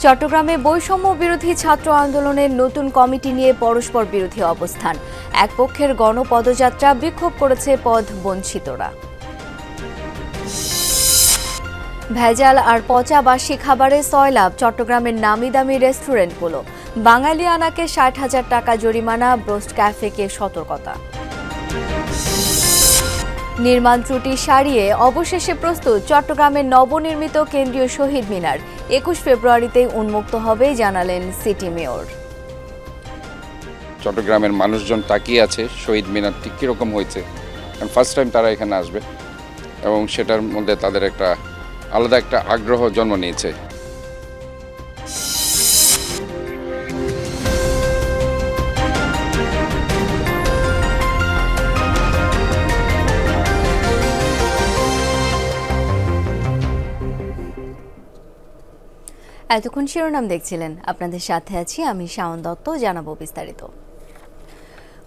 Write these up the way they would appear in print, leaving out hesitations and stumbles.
চট্টগ্রামে বৈষম্য বিরোধী ছাত্র আন্দোলনের নতুন কমিটি নিয়ে পরস্পর বিরোধী অবস্থান। এক পক্ষের গণপদযাত্রা, বিক্ষোভ করেছে পদ বঞ্চিতরা। ভেজাল আর পচা বাসি খাবারে সয়লাভ চট্টগ্রামের নামি দামি রেস্টুরেন্টগুলো। বাঙালিয়ানাকে ৬০,০০০ টাকা জরিমানা, ব্রোস্ট ক্যাফেকে সতর্কতা। নির্মাণ ত্রুটি সারিয়ে অবশেষে প্রস্তুত চট্টগ্রামের নবনির্মিত কেন্দ্রীয় শহীদ মিনার। ২১ ফেব্রুয়ারিতেই উন্মুক্ত হবে জানালেন সিটি মেয়র। চট্টগ্রামের মানুষজন তাকিয়ে আছে শহীদ মিনারটি কীরকম হয়েছে, কারণ ফার্স্ট টাইম তারা এখানে আসবে এবং সেটার মধ্যে তাদের একটা আলাদা একটা আগ্রহ জন্ম নিয়েছে। এতক্ষণ শিরোনাম দেখছিলেন, আপনাদের সাথে আছি আমি শাওন দত্ত। জানাবো বিস্তারিত।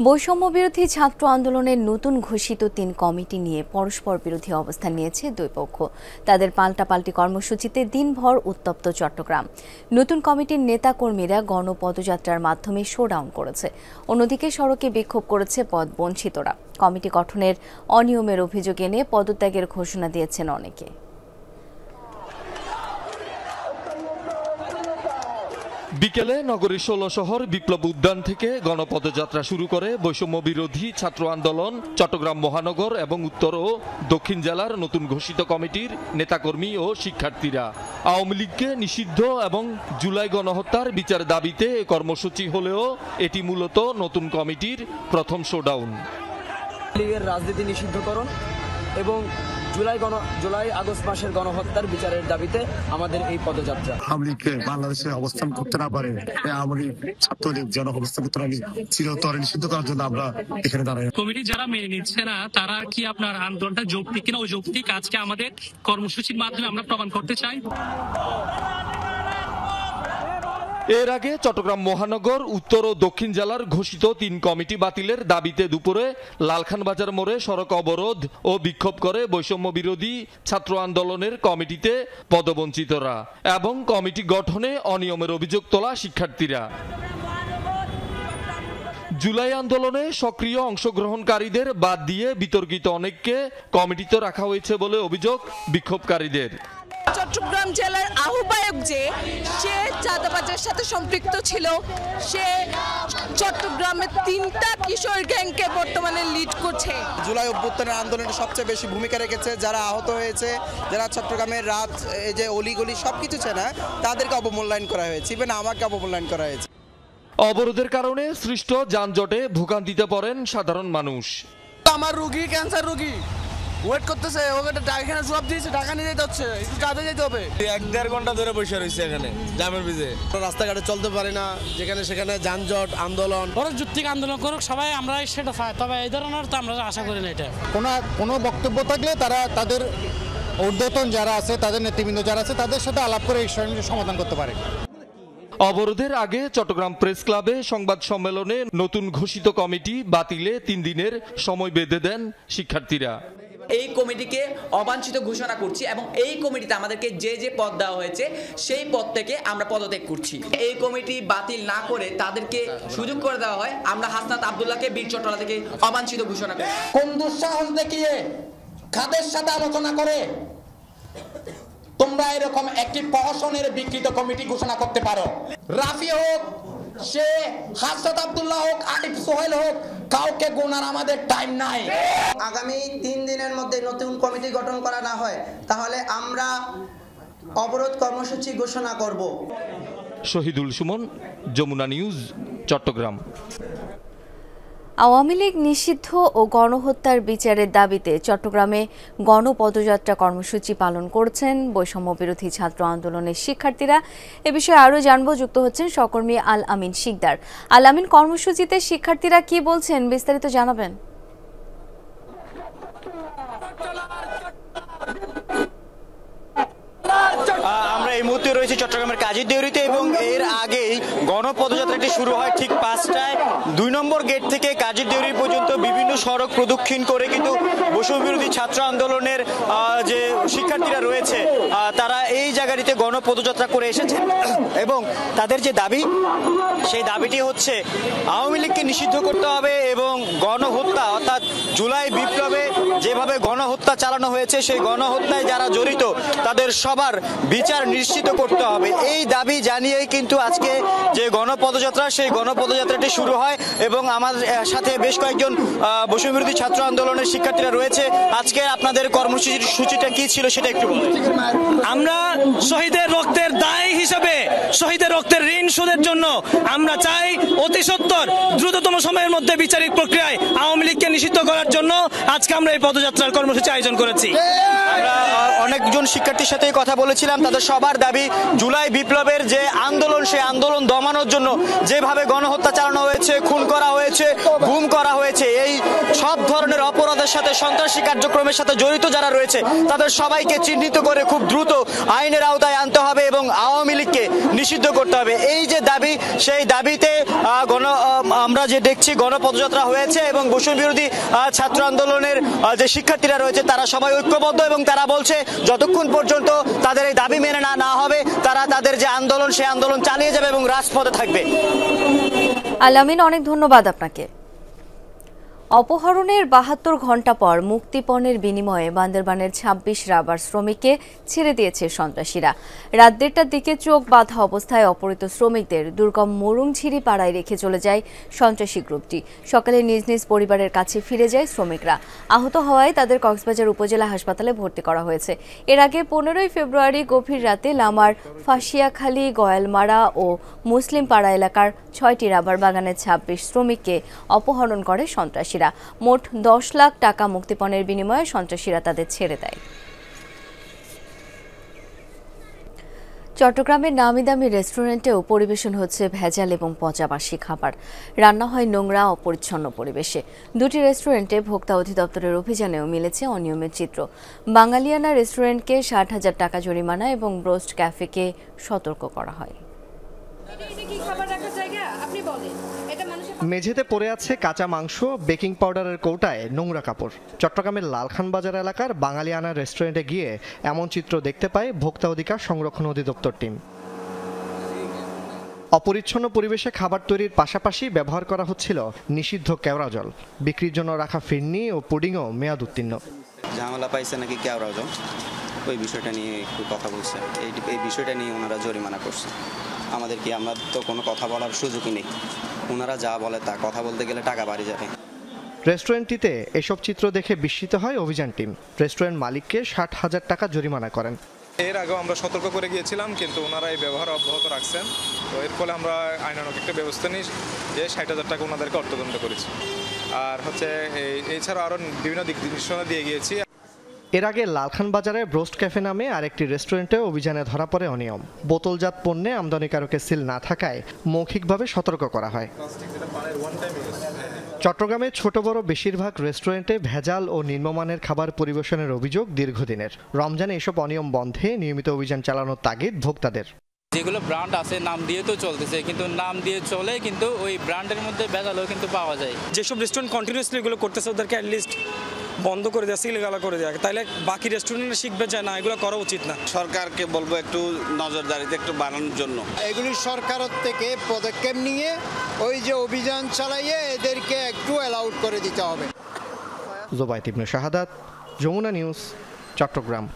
বৈষম্য বিরোধী ছাত্র আন্দোলনের নতুন ঘোষিত ৩ কমিটি নিয়ে পরস্পর বিরোধী অবস্থান নিয়েছে দুই পক্ষ। তাদের পাল্টাপাল্টি কর্মসূচিতে দিনভর উত্তপ্ত চট্টগ্রাম। নতুন কমিটির নেতাকর্মীরা গণপদযাত্রার মাধ্যমে শোডাউন করেছে, অন্যদিকে সড়কে বিক্ষোভ করেছে পদ বঞ্চিতরা। কমিটি গঠনের অনিয়মের অভিযোগ এনে পদত্যাগের ঘোষণা দিয়েছেন অনেকে। বিকেলে নগরীর ১৬ শহর বিপ্লব উদ্যান থেকে গণপদযাত্রা শুরু করে বৈষম্য বিরোধী ছাত্র আন্দোলন চট্টগ্রাম মহানগর এবং উত্তর ও দক্ষিণ জেলার নতুন ঘোষিত কমিটির নেতাকর্মী ও শিক্ষার্থীরা। আওয়ামী লীগকে নিষিদ্ধ এবং জুলাই গণহত্যার বিচার দাবিতে কর্মসূচি হলেও এটি মূলত নতুন কমিটির প্রথম শোডাউন। লীগের রাজনীতি নিষিদ্ধকরণ এবং জুলাই আগস্ট মাসের গণহত্যার বিচারের দাবিতে আমাদের এই পদযাত্রা। আওয়ামী লীগকে বাংলাদেশে অবস্থান করতে না পারে, আওয়ামী লীগ ছাত্রলীগ যেন অবস্থান করতে না চিরতরে নিষিদ্ধ করার জন্য আমরা এখানে দাঁড়াই। কমিটি যারা মেনে নিচ্ছে না তারা কি আপনার আন্দোলনটা যৌক্তিক কিনা, ওই যৌক্তিক আজকে আমাদের কর্মসূচির মাধ্যমে আমরা প্রমাণ করতে চাই। এর আগে চট্টগ্রাম মহানগর উত্তর ও দক্ষিণ জেলার ঘোষিত ৩ কমিটি বাতিলের দাবিতে দুপুরে লালখান বাজার মোড়ে সড়ক অবরোধ ও বিক্ষোভ করে বৈষম্য বিরোধী ছাত্র আন্দোলনের কমিটিতে পদবঞ্চিতরা এবং কমিটি গঠনে অনিয়মের অভিযোগ তোলা শিক্ষার্থীরা। জুলাই আন্দোলনে সক্রিয় অংশগ্রহণকারীদের বাদ দিয়ে বিতর্কিত অনেককে কমিটিতে রাখা হয়েছে বলে অভিযোগ বিক্ষোভকারীদের। চট্টগ্রাম জেলার আহ্বায়ক সে চাঁদাবাজের সাথে সম্পৃক্ত ছিল, সে চট্টগ্রামের ৩টা কিশোর গ্যাংকে বর্তমানে লিড করছে। জুলাই অভ্যুত্থানের আন্দোলনে সবচেয়ে বেশি ভূমিকা রেখেছে, যারা আহত হয়েছে, যারা চট্টগ্রামের রাত এই যে অলিগলি সবকিছু চেনা, তাদেরকে অবমূল্যায়ন করা হয়েছে, ইভেন আমাকে অবমূল্যায়ন করা হয়েছে। অবরোধের কারণে সৃষ্ট যানজটে ভোগান্তিতে পড়েন সাধারণ মানুষ। আমার রোগী ক্যান্সার রোগী ওয়েট করতেছে, ওকে এখানে জবাব দিয়েছে, টাকা নিয়ে যেতে হচ্ছে, একটু কাজে যেতে হবে। ১-১.৫ ঘন্টা ধরে বসে রয়েছে এখানে জামের ভিজে, রাস্তাঘাটে চলতে পারে না, যেখানে সেখানে যানজট আন্দোলন। ওরা যুক্তিক আন্দোলন করুক, সবাই আমরা সেটা চাই, তবে এই ধরনের তো আমরা আশা করি না। এটা কোনো বক্তব্য থাকলে তারা তাদের ঊর্ধ্বতন যারা আছে, তাদের নেতৃবৃন্দ যারা আছে, তাদের সাথে আলাপ করে এই সমস্যার সমাধান করতে পারে। অবরোধের আগে চট্টগ্রাম প্রেস ক্লাবে সংবাদ সম্মেলনে নতুন ঘোষিত কমিটি বাতিলে ৩ দিনের সময় বেঁধে দেন শিক্ষার্থীরা। এই কমিটিকে অবাঞ্ছিত ঘোষণা করছি এবং এই কমিটিতে আমাদেরকে যে পদ দেওয়া হয়েছে সেই পদ থেকে আমরা পদত্যাগ করছি। এই কমিটি বাতিল না করে তাদেরকে সুযোগ করে দেওয়া হয়, আমরা হাসনাত আব্দুল্লাহকে বীর চট্টলা থেকে অবাঞ্ছিত ঘোষণা করি। কোন দুঃসাহস দেখিয়ে খাদের সাথে আলোচনা করে তোমরা এরকম একটি প্রহসনের বিকৃত কমিটি ঘোষণা করতে পারো? রাফি হোক, সে হাসনাত আব্দুল্লাহ হোক, আরিফ সোহেল হোক, কাউকে গোনার আমাদের টাইম নাই। আগামী ৩ দিনের মধ্যে নতুন কমিটি গঠন করা না হয় তাহলে আমরা অবরোধ কর্মসূচি ঘোষণা করব। শহীদুল সুমন, যমুনা নিউজ, চট্টগ্রাম। আওয়ামী লীগ নিষিদ্ধ ও গণহত্যার বিচারের দাবিতে চট্টগ্রামে গণপদযাত্রা কর্মসূচি পালন করছেন বৈষম্য বিরোধী ছাত্র আন্দোলনের শিক্ষার্থীরা। এ বিষয়ে আরও জানবো, যুক্ত হচ্ছেন সহকর্মী আল আমিন শিকদার। আল আমিন, কর্মসূচিতে শিক্ষার্থীরা কি বলছেন, বিস্তারিত জানাবেন। আমরা এই মুহূর্তে মুহূর্তে রয়েছে চট্টগ্রামের কাজীর দেউরিতে এবং এর আগেই গণপদযাত্রাটি শুরু হয় ঠিক 5টায় 2 নম্বর গেট থেকে কাজীর দেউরি পর্যন্ত বিভিন্ন সড়ক প্রদক্ষিণ করে কিন্তু বৈষম্যবিরোধী ছাত্র আন্দোলনের যে শিক্ষার্থীরা রয়েছে তারা এই জায়গাটিতে গণপদযাত্রা করে এসেছেন এবং তাদের যে দাবি সেই দাবিটি হচ্ছে আওয়ামী লীগকে নিষিদ্ধ করতে হবে এবং গণহত্যা অর্থাৎ জুলাই বিপ্লবে যেভাবে গণহত্যা চালানো হয়েছে সেই গণহত্যায় যারা জড়িত তাদের সবার বিচার নিশ্চিত করতে হবে। এই দাবি জানিয়েই কিন্তু আজকে যে গণপদযাত্রা সেই গণপদযাত্রাটি শুরু হয় এবং আমাদের সাথে বেশ কয়েকজন বৈষম্যবিরোধী ছাত্র আন্দোলনের শিক্ষার্থীরা রয়েছে। আজকে আপনাদের কর্মসূচিটা কি ছিল সেটা একটু বলুন। আমরা শহীদের রক্তের দায় হিসেবে শহীদের রক্তের ঋণ শোধের জন্য আমরা চাই অতি সত্বর দ্রুততম সময়ের মধ্যে বিচারিক প্রক্রিয়ায় আওয়ামী লীগকে নিষিদ্ধ করার জন্য আজকে আমরা এই পদযাত্রার কর্মসূচি আয়োজন করেছি। আমরা অনেকজন শিক্ষার্থীর সাথে কথা বলেছিলাম, তাদের সবার দাবি জুলাই বিপ্লবের যে আন্দোলন সেই আন্দোলন দমানোর জন্য যেভাবে গণহত্যা চালানো হয়েছে, খুন করা হয়েছে, গুম করা হয়েছে, এই সব ধরনের অপরাধের সাথে সন্ত্রাসী কার্যক্রমের সাথে জড়িত যারা রয়েছে তাদের সবাইকে চিহ্নিত করে খুব দ্রুত আইনের আওতায় আনতে হবে এবং আওয়ামী লীগকে নিষিদ্ধ করতে হবে। এই যে দাবি সেই দাবিতে আমরা যে দেখছি গণপদযাত্রা হয়েছে এবং বৈষম্যবিরোধী ছাত্র আন্দোলনের যে শিক্ষার্থীরা রয়েছে তারা সবাই ঐক্যবদ্ধ এবং তারা বলছে যতক্ষণ পর্যন্ত তাদের এই দাবি মেনে না হবে তারা তাদের যে আন্দোলন সেই আন্দোলন চালিয়ে যাবে এবং রাজপথে থাকবে। আলামিন, অনেক ধন্যবাদ আপনাকে। অপহরণের 72 ঘণ্টা পর মুক্তিপণের বিনিময়ে বান্দরবানের 26 রাবার শ্রমিককে ছেড়ে দিয়েছে সন্ত্রাসীরা। রাত 1টার দিকে চোখ বাঁধা অবস্থায় অপহৃত শ্রমিকদের দুর্গম মরুংঝিরি পাড়ায় রেখে চলে যায় সন্ত্রাসী গ্রুপটি। সকালে নিজ নিজ পরিবারের কাছে ফিরে যায় শ্রমিকরা। আহত হওয়ায় তাদের কক্সবাজার উপজেলা হাসপাতালে ভর্তি করা হয়েছে। এর আগে 15 ফেব্রুয়ারি গভীর রাতে লামার ফাঁসিয়াখালী, গয়ালমারা ও মুসলিম পাড়া এলাকার 6টি রাবার বাগানের 26 শ্রমিককে অপহরণ করে সন্ত্রাসীরা। মোট 10 লাখ টাকা মুক্তিপণের বিনিময়ে সন্ত্রাসীরা তাদের ছেড়ে দেয়। চট্টগ্রামের নামি দামি রেস্টুরেন্টেও পরিবেশন হচ্ছে ভেজাল এবং পচাবাসি খাবার। রান্না হয় নোংরা অপরিচ্ছন্ন পরিবেশে। 2টি রেস্টুরেন্টে ভোক্তা অধিদপ্তরের অভিযানেও মিলেছে অনিয়মের চিত্র। বাঙালিয়ানা রেস্টুরেন্টকে 60,000 টাকা জরিমানা এবং ব্রোস্ট ক্যাফেকে সতর্ক করা হয়। মেঝেতে পড়ে আছে কাঁচা মাংস, বেকিং পাউডারের কৌটায় নোংরা কাপড়। চট্টগ্রামের লালখান বাজার এলাকার বাঙালিয়ানা রেস্টুরেন্টে গিয়ে এমন চিত্র দেখতে পায় ভোক্তা অধিকার সংরক্ষণ অধিদপ্তর টিম। অপরিচ্ছন্ন পরিবেশে খাবার তৈরির পাশাপাশি ব্যবহার করা হচ্ছিল নিষিদ্ধ কেওড়া জল। বিক্রির জন্য রাখা ফিরনি ও পুডিংও মেয়াদ উত্তীর্ণ। ঝামেলা পাইছে নাকি কেওড়া জল, ওই বিষয়টা নিয়ে একটু কথা বলছে। এই বিষয়টা নিয়ে ওনারা জরিমানা করছে আমাদেরকে। আমরা তো কোনো কথা বলার সুযোগই নেই, ওনারা যা বলে তা কথা বলতে গেলে টাকা বাড়ি যাবে। রেস্টুরেন্টটিতে এসব চিত্র দেখে বিস্মিত হয় অভিযান টিম। রেস্টুরেন্ট মালিককে 60,000 টাকা জরিমানা করেন। এর আগেও আমরা সতর্ক করে গিয়েছিলাম, কিন্তু ওনারা এই ব্যবহার অব্যাহত রাখছেন। তো এর ফলে আমরা আইনানুগ একটা ব্যবস্থা নিই যে 60,000 টাকা ওনাদেরকে অর্থদণ্ড করেছি। আর হচ্ছে এছাড়াও আরও বিভিন্ন দিক নির্দেশনা দিয়ে গিয়েছি। এর আগে লালখান বাজারে ব্রোস্ট ক্যাফে নামে আরেকটি রেস্টুরেন্টে অভিযানে ধরা পড়ে অনিয়ম। বোতলজাত পণ্যে আমদানিকারকের সিল না থাকায় মৌখিকভাবে সতর্ক করা হয়। চট্টগ্রামে ছোট বড় বেশিরভাগ রেস্টুরেন্টে ভেজাল ও নিম্নমানের খাবার পরিবেশনের অভিযোগ দীর্ঘদিনের। রমজানে এসব অনিয়ম বন্ধে নিয়মিত অভিযান চালানোর তাগিদ ভোক্তাদের। যেগুলো ব্র্যান্ড আছে নাম দিয়ে তো চলতেছে, কিন্তু নাম দিয়ে চলে কিন্তু ওই ব্র্যান্ডের মধ্যে ভেজালও কিন্তু পাওয়া যায়। যেসব রেস্টুরেন্ট কন্টিনিউসলি এগুলো করতেছে ওদেরকে অ্যাটলিস্ট বন্ধ করে দেয়, সিলগালা করে দেয়, তাইলে বাকি রেস্টুরেন্টে শিখবে যে না এগুলো করা উচিত না। সরকারকে বলবো একটু নজরদারিতে একটু বাড়ানোর জন্য। এগুলি সরকারের থেকে পদক্ষেপ নিয়ে ওই যে অভিযান চালাইয়ে এদেরকে একটু অ্যালাউড করে দিতে হবে। জোবায়েত ইবনে শাহাদাত, যমুনা নিউজ, চট্টগ্রাম।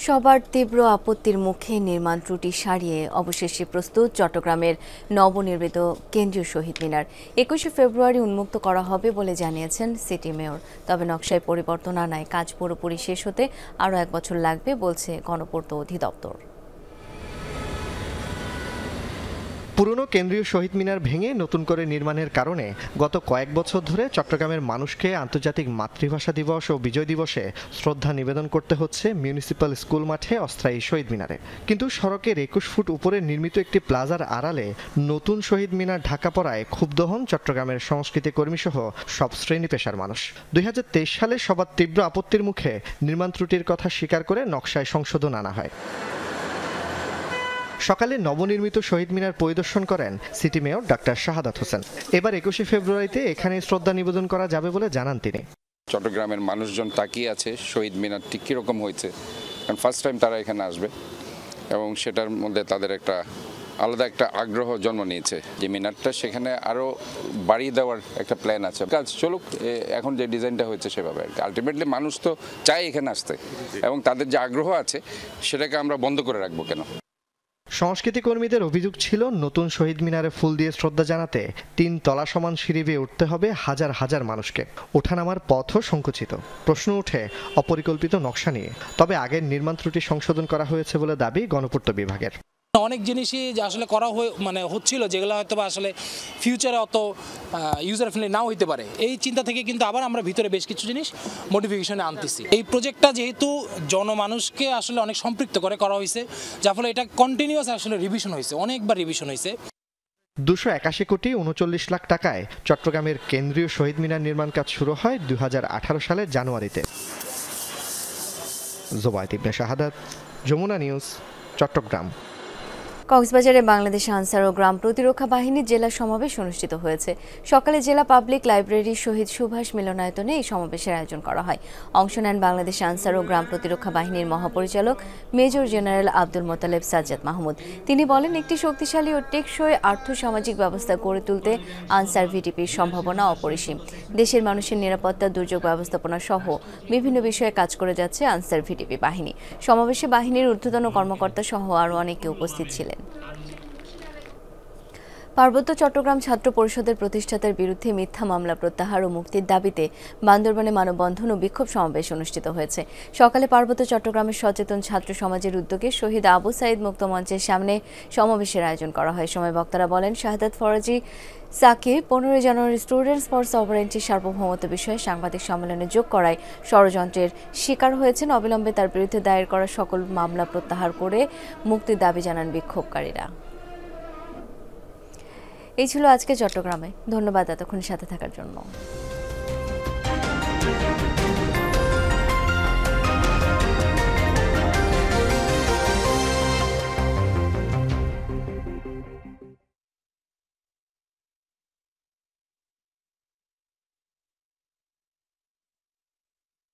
সবার তীব্র আপত্তির মুখে নির্মাণ ত্রুটি সারিয়ে অবশেষে প্রস্তুত চট্টগ্রামের নবনির্মিত কেন্দ্রীয় শহীদ মিনার। 21 ফেব্রুয়ারি উন্মুক্ত করা হবে বলে জানিয়েছেন সিটি মেয়র। তবে নকশায় পরিবর্তন আনায় কাজ পুরোপুরি শেষ হতে আরও 1 বছর লাগবে বলছে গণপূর্ত অধিদপ্তর। পুরনো কেন্দ্রীয় শহীদ মিনার ভেঙে নতুন করে নির্মাণের কারণে গত কয়েক বছর ধরে চট্টগ্রামের মানুষকে আন্তর্জাতিক মাতৃভাষা দিবস ও বিজয় দিবসে শ্রদ্ধা নিবেদন করতে হচ্ছে মিউনিসিপ্যাল স্কুল মাঠে অস্থায়ী শহীদ মিনারে। কিন্তু সড়কের 21 ফুট উপরে নির্মিত একটি প্লাজার আড়ালে নতুন শহীদ মিনার ঢাকা পড়ায় ক্ষুব্ধ হন চট্টগ্রামের সংস্কৃতি কর্মীসহ সব শ্রেণী পেশার মানুষ। 2023 সালে সবার তীব্র আপত্তির মুখে নির্মাণ ত্রুটির কথা স্বীকার করে নকশায় সংশোধন আনা হয়। সকালে নবনির্মিত শহীদ মিনার পরিদর্শন করেন city mayor doctor Shahadat Hossain. এবার 21শে ফেব্রুয়ারিতে এখানে শ্রদ্ধা নিবেদন করা যাবে বলে জানান তিনি। চট্টগ্রামের মানুষজন তাকিয়ে আছে শহীদ মিনারটি কীরকম হয়েছে, কারণ ফার্স্ট টাইম তারা এখানে আসবে এবং সেটার মধ্যে তাদের একটা আলাদা একটা আগ্রহ জন্ম নিয়েছে। যে মিনারটা সেখানে আরও বাড়িয়ে দেওয়ার একটা প্ল্যান আছে। কাজ চলুক, এখন যে ডিজাইনটা হয়েছে সেভাবে আর কি। আলটিমেটলি মানুষ তো চায় এখানে আসতে এবং তাদের যে আগ্রহ আছে সেটাকে আমরা বন্ধ করে রাখবো কেন? সংস্কৃতি কর্মীদের অভিযোগ ছিল নতুন শহীদ মিনারে ফুল দিয়ে শ্রদ্ধা জানাতে 3 তলা সমান সিঁড়ি বেয়ে উঠতে হবে হাজার হাজার মানুষকে। ওঠানামার পথও সংকুচিত। প্রশ্ন উঠে অপরিকল্পিত নকশা নিয়ে। তবে আগের নির্মাণ ত্রুটি সংশোধন করা হয়েছে বলে দাবি গণপূর্ত বিভাগের। অনেক জিনিসই আসলে করা হচ্ছিল যেগুলো হয়তো বা আসলে ফিউচারে অত ইউজার ফ্রেন্ডলি নাও হইতে পারে। এই চিন্তা থেকে কিন্তু আবার আমরা ভিতরে বেশ কিছু জিনিস মডিফিকেশনে আনতেছি। এই প্রজেক্টটা যেহেতু জনমানুষকে আসলে অনেক সম্পৃক্ত করা হয়েছে, যার ফলে এটা কন্টিনিউয়াস আসলে রিভিশন হয়েছে, অনেকবার রিভিশন হয়েছে। 281 কোটি 39 লাখ টাকায় চট্টগ্রামের কেন্দ্রীয় শহীদ মিনার নির্মাণ কাজ শুরু হয় 2018 সালের জানুয়ারিতে। জোবায়েদ ইবনে শাহাদাত, যমুনা নিউজ, চট্টগ্রাম। কক্সবাজারে বাংলাদেশ আনসার ও গ্রাম প্রতিরক্ষা বাহিনীর জেলা সমাবেশ অনুষ্ঠিত হয়েছে। সকালে জেলা পাবলিক লাইব্রেরি শহীদ সুভাষ মিলনায়তনে এই সমাবেশের আয়োজন করা হয়। অংশ নেন বাংলাদেশ আনসার ও গ্রাম প্রতিরক্ষা বাহিনীর মহাপরিচালক মেজর জেনারেল আব্দুল মোতালেব সাজ্জাদ মাহমুদ। তিনি বলেন, একটি শক্তিশালী ও টেকসই আর্থসামাজিক ব্যবস্থা গড়ে তুলতে আনসার ভিটিপির সম্ভাবনা অপরিসীম। দেশের মানুষের নিরাপত্তা, দুর্যোগ ব্যবস্থাপনা সহ বিভিন্ন বিষয়ে কাজ করে যাচ্ছে আনসার ভিটিপি বাহিনী। সমাবেশে বাহিনীর ঊর্ধ্বতন কর্মকর্তা সহ আরও অনেকে উপস্থিত ছিলেন। পার্বত্য চট্টগ্রাম ছাত্র পরিষদের প্রতিষ্ঠাতার বিরুদ্ধে মিথ্যা মামলা প্রত্যাহার ও মুক্তির দাবিতে বান্দরবানে মানববন্ধন ও বিক্ষোভ সমাবেশ অনুষ্ঠিত হয়েছে। সকালে পার্বত্য চট্টগ্রামের সচেতন ছাত্র সমাজের উদ্যোগে শহীদ আবু সাইদ মুক্ত মঞ্চের সামনে সমাবেশের আয়োজন করা হয়। সময় বক্তারা বলেন, শাহাদাত ফরাজি সাকিব 15 জানুয়ারি স্টুডেন্টস ফর সভারেন্টির সার্বভৌমত্ব বিষয়ে সাংবাদিক সম্মেলনে যোগ করায় ষড়যন্ত্রের শিকার হয়েছেন। অবিলম্বে তার বিরুদ্ধে দায়ের করা সকল মামলা প্রত্যাহার করে মুক্তির দাবি জানান বিক্ষোভকারীরা। এই ছিল আজকে চট্টগ্রামে। ধন্যবাদ এতক্ষণ সাথে থাকার জন্য।